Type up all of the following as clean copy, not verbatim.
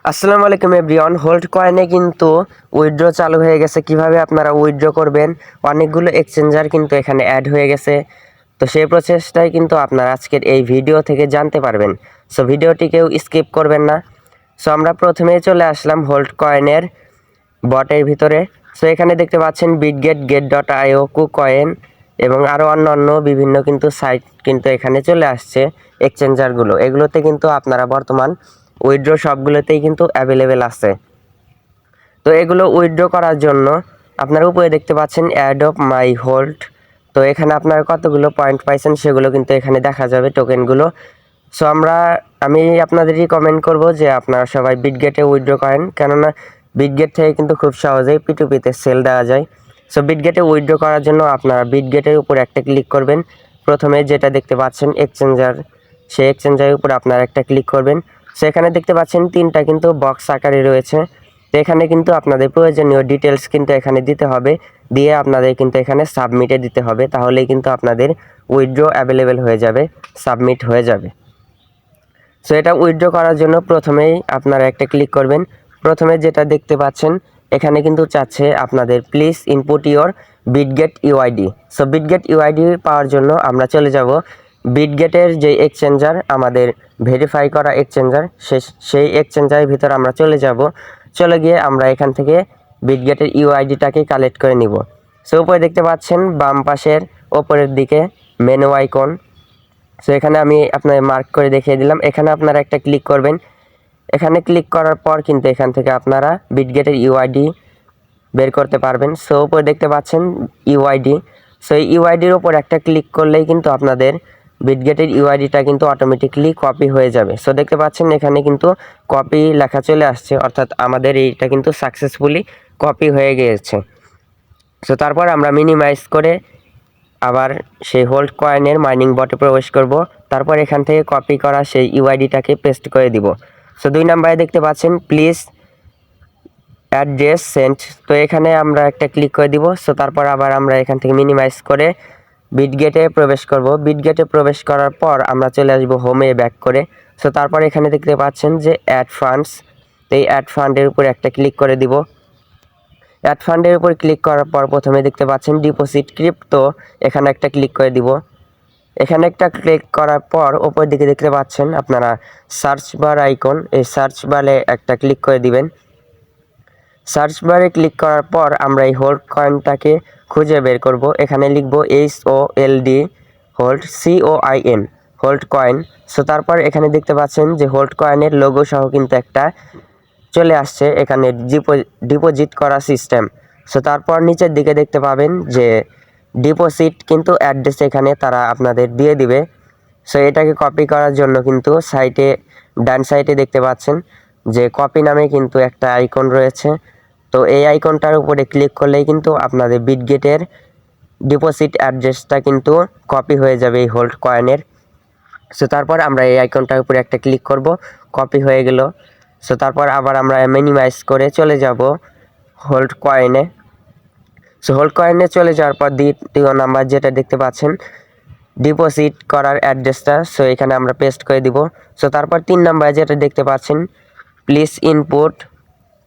আসসালামু আলাইকুম everyone. Hold কয়েনে কিন্তু উইথড্র চালু হয়ে গেছে। কিভাবে আপনারা উইথড্র করবেন, অনেকগুলো এক্সচেঞ্জার কিন্তু এখানে অ্যাড হয়ে গেছে। তো সেই প্রসেসটাই কিন্তু আপনারা আজকের এই ভিডিও থেকে জানতে পারবেন। সো ভিডিওটি কেউ স্কিপ করবেন না। সো আমরা প্রথমেই চলে আসলাম হোল্ড কয়েনের বটের ভিতরে। সো এখানে দেখতে পাচ্ছেন বিটগেট, get.io, কুকয়েন এবং আরও অন্য বিভিন্ন কিন্তু সাইট কিন্তু এখানে চলে আসছে এক্সচেঞ্জারগুলো। এগুলোতে কিন্তু আপনারা বর্তমান উইথড্র সবগুলোতেই কিন্তু অ্যাভেলেবেল আছে। তো এগুলো উইথড্র করার জন্য আপনারা উপরে দেখতে পাচ্ছেন অ্যাড অফ মাই হোল্ড। তো এখানে আপনারা কতগুলো পয়েন্ট পাইছেন সেগুলো কিন্তু এখানে দেখা যাবে টোকেনগুলো। সো আমি আপনাদের রিকমেন্ড করব যে আপনারা সবাই বিটগেটে উইথড্র করেন, কেননা বিটগেট থেকে কিন্তু খুব সহজেই P2P-তে সেল দেওয়া যায়। সো বিটগেটে উইথড্র করার জন্য আপনারা বিটগেটের উপর একটা ক্লিক করবেন। প্রথমে যেটা দেখতে পাচ্ছেন এক্সচেঞ্জার, সেই এক্সচেঞ্জারের উপর আপনারা একটা ক্লিক করবেন। সো এখানে দেখতে পাচ্ছেন তিনটা কিন্তু বক্স আকারে রয়েছে। তো এখানে কিন্তু আপনাদের প্রয়োজনীয় ডিটেলস কিন্তু এখানে দিতে হবে, দিয়ে আপনাদের কিন্তু এখানে সাবমিটে দিতে হবে। তাহলেই কিন্তু আপনাদের উইথড্র অ্যাভেলেবেল হয়ে যাবে, সাবমিট হয়ে যাবে। সো এটা উইথড্র করার জন্য প্রথমেই আপনারা একটা ক্লিক করবেন। প্রথমে যেটা দেখতে পাচ্ছেন এখানে কিন্তু চাচ্ছে আপনাদের please input your Bitget UID. So Bitget UID পাওয়ার জন্য আমরা চলে যাব বিটগেটের যে এক্সচেঞ্জার, আমাদের ভেরিফাই করা এক্সচেঞ্জার, সেই এক্সচেঞ্জারের ভিতর আমরা চলে গিয়ে আমরা এখান থেকে বিটগেটের ইউআইডিটাকে কালেক্ট করে নিব। সো উপরে দেখতে পাচ্ছেন বাম পাশের ওপরের দিকে মেনু আইকন। সো এখানে আমি আপনাদের মার্ক করে দেখিয়ে দিলাম। এখানে আপনারা একটা ক্লিক করবেন। এখানে ক্লিক করার পর কিন্তু এখান থেকে আপনারা বিটগেটের ইউআইডি বের করতে পারবেন। সো উপরে দেখতে পাচ্ছেন ইউআইডি। সো এই ইউআইডির ওপর একটা ক্লিক করলেই কিন্তু আপনাদের বিটগেটের ইউআইডিটা কিন্তু অটোমেটিকলি কপি হয়ে যাবে। সো দেখতে পাচ্ছেন এখানে কিন্তু কপি লেখা চলে আসছে, অর্থাৎ আমাদের এইটা কিন্তু সাকসেসফুলি কপি হয়ে গিয়েছে। সো তারপর আমরা মিনিমাইজ করে আবার সেই হোল্ড কয়েনের মাইনিং বটে প্রবেশ করব। তারপর এখান থেকে কপি করা সেই ইউআইডিটাকে পেস্ট করে দিব। সো 2 নম্বরে দেখতে পাচ্ছেন প্লিজ অ্যাড্রেস সেন্ড। তো এখানে আমরা একটা ক্লিক করে দিব। সো তারপর আবার আমরা এখান থেকে মিনিমাইজ করে বিটগেটে প্রবেশ করব। বিটগেটে প্রবেশ করার পর আমরা চলে আসব হোমে ব্যাক করে। সো তারপর এখানে দেখতে পাচ্ছেন যে অ্যাড ফান্ডস। তো এই অ্যাড ফান্ডের উপর একটা ক্লিক করে দিব। অ্যাড ফান্ডের উপর ক্লিক করার পর প্রথমে দেখতে পাচ্ছেন ডিপোজিট ক্রিপ্টো, এখানে একটা ক্লিক করে দিব। এখানে একটা ক্লিক করার পর ওপর দিকে দেখতে পাচ্ছেন আপনারা সার্চ বার আইকন, এই সার্চ বারে একটা ক্লিক করে দিবেন। সার্চ বারে ক্লিক করার পর আমরা এই হোল্ড কয়েনটাকে খুঁজে বের করব। এখানে লিখব HOLD hold COIN hold coin. So তারপর এখানে দেখতে পাচ্ছেন যে হোল্ড কয়েনের লোগো সহ কিন্তু একটা চলে আসছে এখানে ডিপোজিট করা সিস্টেম। সো তারপর নিচের দিকে দেখতে পাবেন যে ডিপোজিট কিন্তু অ্যাড্রেস এখানে তারা আপনাদের দিয়ে দিবে। সো এটাকে কপি করার জন্য কিন্তু ডান সাইডে দেখতে পাচ্ছেন যে কপি নামে কিন্তু একটা আইকন রয়েছে। তো এই আইকনটার উপরে ক্লিক করলেই কিন্তু আপনাদের বিটগেটের ডিপোজিট অ্যাড্রেসটা কিন্তু কপি হয়ে যাবে এই হোল্ড কয়েনের। সো তারপর আমরা এই আইকনটার উপরে একটা ক্লিক করব, কপি হয়ে গেল। সো তারপর আবার আমরা মিনিমাইজ করে চলে যাব হোল্ড কয়েনে। সো হোল্ড কয়েনে চলে যাওয়ার পর দ্বিতীয় নাম্বার যেটা দেখতে পাচ্ছেন ডিপোজিট করার অ্যাড্রেসটা, সো এখানে আমরা পেস্ট করে দিব। সো তারপর 3 নাম্বার যেটা দেখতে পাচ্ছেন please input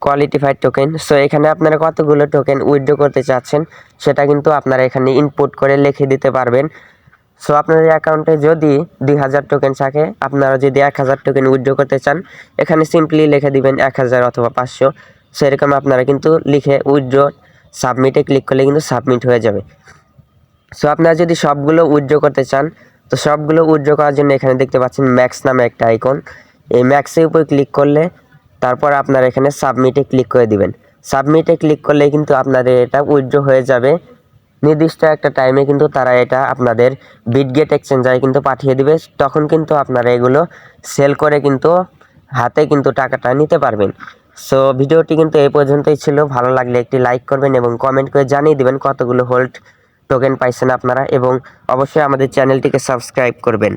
qualified token. So এখানে আপনারা কতগুলো টোকেন উইথড্র করতে চাচ্ছেন সেটা কিন্তু আপনারা এখানে ইনপুট করে লিখে দিতে পারবেন। সো আপনাদের অ্যাকাউন্টে যদি 2000 টোকেন থাকে, আপনারা যদি 1000 টোকেন উইথড্র করতে চান, এখানে সিম্পলি লিখে দিবেন 1000 অথবা 500। সো এরকম আপনারা কিন্তু লিখে উইথড্র সাবমিটে ক্লিক করলে কিন্তু সাবমিট হয়ে যাবে। সো আপনারা যদি সবগুলো উইথড্র করতে চান, তো সবগুলো উইথড্র করার জন্য এখানে দেখতে পাচ্ছেন ম্যাক্স নামে একটা আইকন। এই ম্যাক্সের উপর ক্লিক করলে তারপর আপনারা এখানে সাবমিটে ক্লিক করে দিবেন। সাবমিটে ক্লিক করলে কিন্তু আপনাদের এটা উইথড্র হয়ে যাবে। নির্দিষ্ট একটা টাইমে কিন্তু তারা এটা আপনাদের বিটগেট এক্সচেঞ্জারে কিন্তু পাঠিয়ে দিবে। তখন কিন্তু আপনারা এগুলো সেল করে কিন্তু হাতে কিন্তু টাকাটা নিতে পারবেন। সো ভিডিওটি কিন্তু এই পর্যন্তই ছিল। ভালো লাগলে একটি লাইক করবেন এবং কমেন্ট করে জানিয়ে দিবেন কতগুলো হোল্ড টোকেন পাইছেন আপনারা, এবং অবশ্যই আমাদের চ্যানেলটিকে সাবস্ক্রাইব করবেন।